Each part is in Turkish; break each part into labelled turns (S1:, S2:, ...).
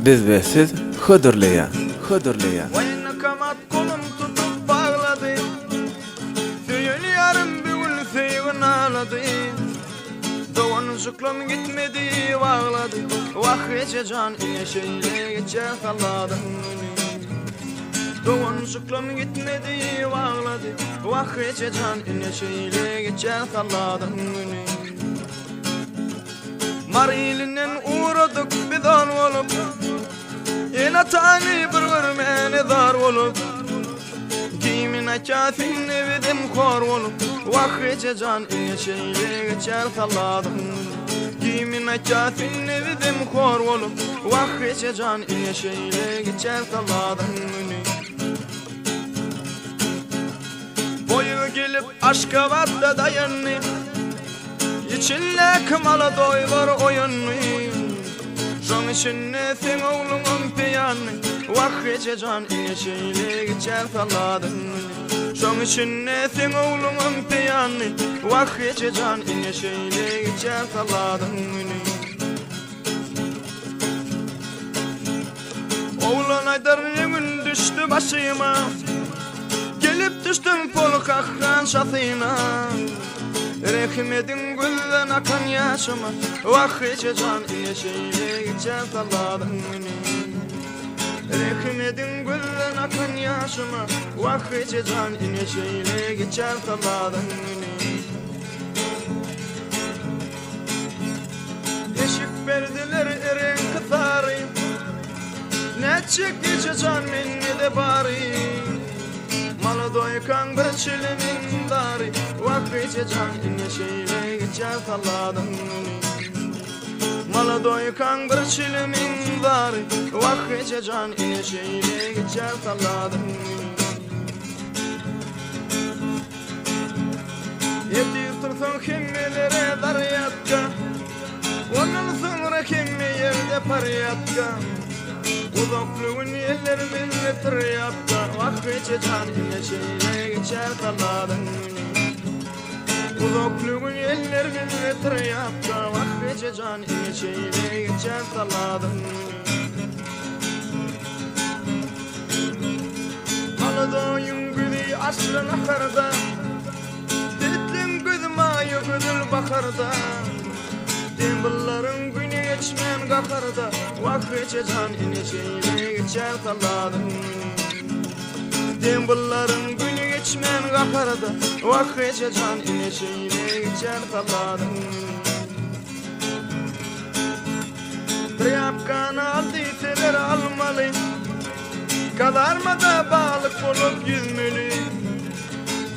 S1: Biz ve siz hödürleýär.
S2: Wayna kamat kolum tutup bağladı. Söyle yarım bir sevgin ağladı. Doğan zuklum gitmedi bağladı. Vahrice can ineşeyle geçer kalladım. Doğan zuklum gitmedi bağladı. Vahrice can ineşeyle geçer kalladım. Marilinin uğradık bir dan olup. Yine tani bir meni dar olup. Kimine kâfin evidim kor olup. Vahrice can ineşeyle geçer kalladım. Kimine kâfin evidim kor olup. Vahrice can ineşeyle geçer kalladım. Boyu gelip Aşkabat'ta dayanlı. İçinde kımala doy var oyunlu. Son içinde sen oğlunun piyanı. Vahrice can ineşeyle geçer kalladım. Son içinde sen oğlunun piyanı. Vahrice can ineşeyle geçer kalladım. Oğlan aydar gün düştü başıma. Gelip düştüm pol kahran şatına. Rehmedin gülden akan yaşıma. Vahrice can ineşeyle geçer kalladım. Rehmedin gülden akan yaşıma. Vahrice can ineşeyle geçer kalladım. Eşik verdiler eren kıtarı. Ne çekici can minni de bari. Malı doykan bir çilimin dari. Vahrice can ineşeyle geçer kalladım. Malı doykan bir çilimin dari. Vahrice can ineşeyle geçer kalladım. Yetirtirsin kimmelere daryatka. Ondan sonra kimi yerde paryatka. Uzakluğun yerler milletir yapta. Vahrice can ineşeyle geçer kalladım. Uzakluğun yerler milletir yapta. Vahrice can ineşeyle geçer kalladım. Malıdoyun güdü aslan akarda. Ditlin güdüm ayı güdül bakarda. Dimbilların günü geçmen kakarda. Vahrice can ineşeyle geçer kalladım. Dimbilların günü geçmen kakarda. Vahrice can ineşeyle geçer kalladım. Bir yapkanı aldı teler almalı. Kadarmada balık bulup yüzmeli.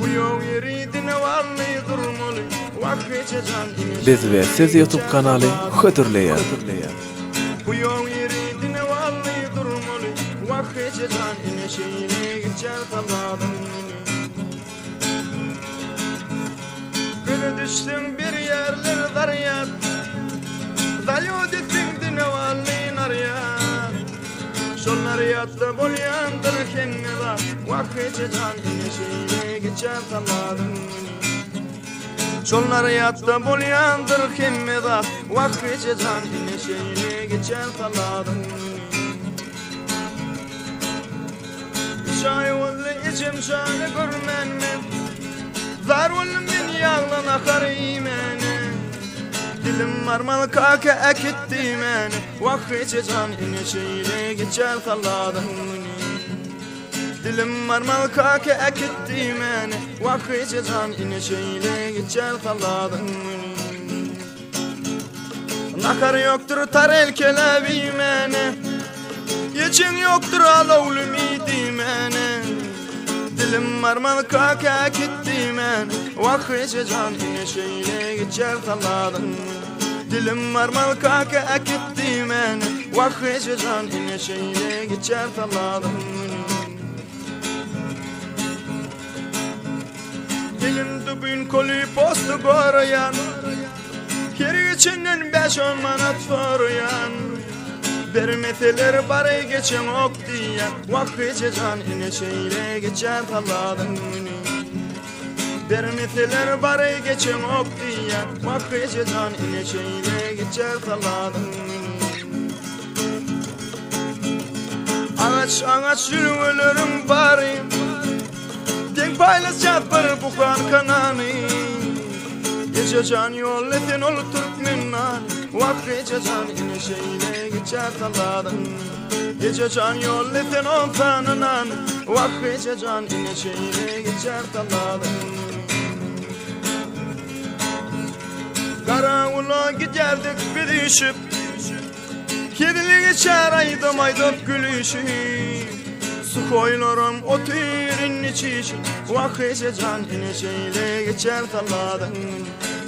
S2: Bu yol yeri dine varlığı durmalı. Vahrice can ineşeyle.
S1: Biz ve siz YouTube kanaly hödürleýär.
S2: Bu yol yeri dine varlığı durmalı. Vahrice can ineşeyle geçer kalladım. Gülü düştüm bir yerler daryat. Dalyo dedim dine varlığı naryat. Şol naryatta bolyandır kendine var. Vahrice can ineşeyle geçer kalladım. Şol naryatta bolyandır kendine var. Vahrice can ineşeyle geçer kalladım. Şay oldu içim şanı görmenme. Zar oldu men yağlan akar imene. Dilim marmal kaka ekitti meni. Vahrice can ineşeyle geçer kalladım. Dilim marmal kaka ekitti meni. Vahrice can ineşeyle geçer kalladım. Nakar yoktur tar elkele biymene. Yeçin yoktur alavlu midimene. Dilim marmal kaka ekitti meni. Vahrice can ineşeyle geçer kalladım. Dilim marmal kaka ekitti meni. Vahrice can ineşeyle geçer kalladım. Dilim dubin koli postu gorayan. Keri geçenden 5-10 manat soruyan. Vermeseler bari geçen ok diyen. Vahrice can ineşeyle geçer kalladım. Vermeseler bari geçen ok diyen. Vahrice can ineşeyle geçer kalladım. Ağaç yürülerim bari denk paylaşacak bir bukan kananı Gece can yol etin ol Türkmenan Vakıca can ine şeyle geçer taladın Gece can yol etin ol tanınan Vakıca can ine şeyle geçer taladın Karavula giderdik bir düşüp Kedili geçer aydım aydıp gülüşü Su koylarım otirin içişi Vakıca can ine şeyle geçer taladın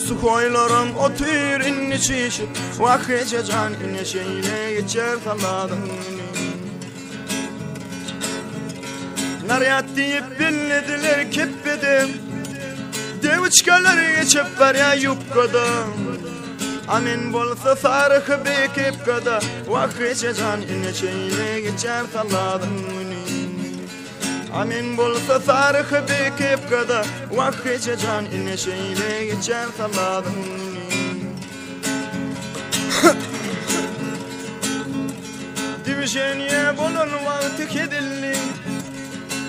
S2: Su koylarım otirin içişi Vakıca can ine şeyle geçer taladın Naryat deyip billediler keppedim Deviçkalar geçip var ya yukkada Amin bolsa sarıkı bekip kada Vakıca can ine şeyle geçer taladın Amin bolsa sarıkı bekip kada Vakıca can ine şeyle geçer taladın Divişeniye bolun vakti kedilli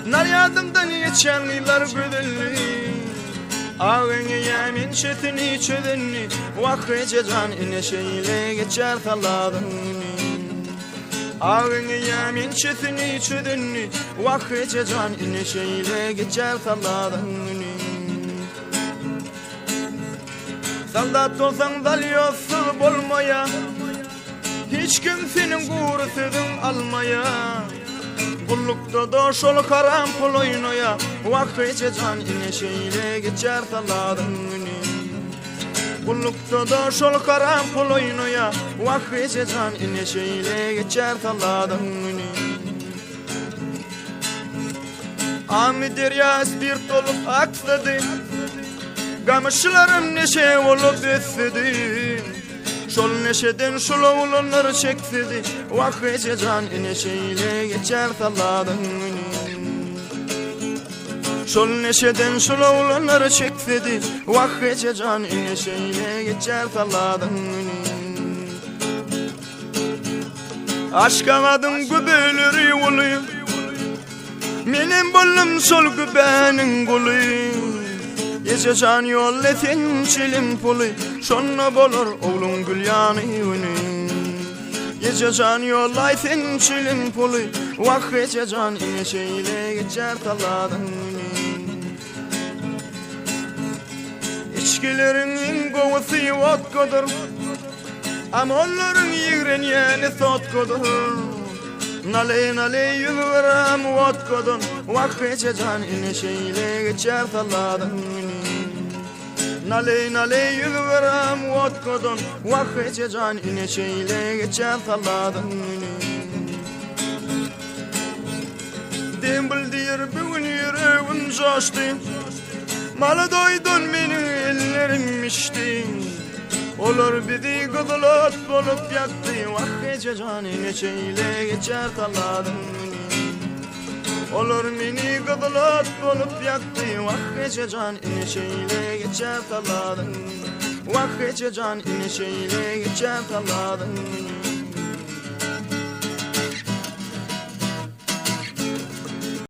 S2: Naryadımdan geçen yıllar güdülli Ağını yemin çetini çödünni Vakıca can ine şeyle geçer taladın Ağını yemin çetini çödünni Vakıca can ine şeyle geçer taladın Saldat olsan dalyosuz bolmaya Hiç kimsenin gurusudun almaya Kullukta da şol karam pul oynoya Vakıca can ine şeyle geçer taladın Kullukta da şol karam pul oynoya Vakıca can ine şeyle geçer taladın Ami deryas bir tolup aksadı Gamışlarım neşe olup etsedi Şol neşeden şol oğlanları çeksedi Vakıca can ine şeyle geçer taladın Şol neşeden şol oğlanları çeksedi Vakıca can ine şeyle geçer taladın Aşkamadın gübelleri oluyor Menem bollum şol gübenin gülü Gece can yol etin çilim pulu Şonna bolur oğlum gülyanı ünü Gece can yol etin çilim pulu Vakıca can ine şeyle geçer taladın İçkilerin kovusu vodkadır Ama onların yigren yeni sotkadır Nale nale yüzverem vodkadan Vakıca can ine şeyle geçer taladın Nale nale yüzverem vodkadan Vakıca can ine şeyle geçer taladın Dembel diyer bugün yüreğim coştu Malı doydun benim ellerim içti Olur bizi gıdılat bolup yaktı Vakıca can ine şeyle geçer taladın Olur beni gıdılat bolup yaktı Vakıca can ine şeyle geçer taladın Vakıca can ine şeyle geçer taladın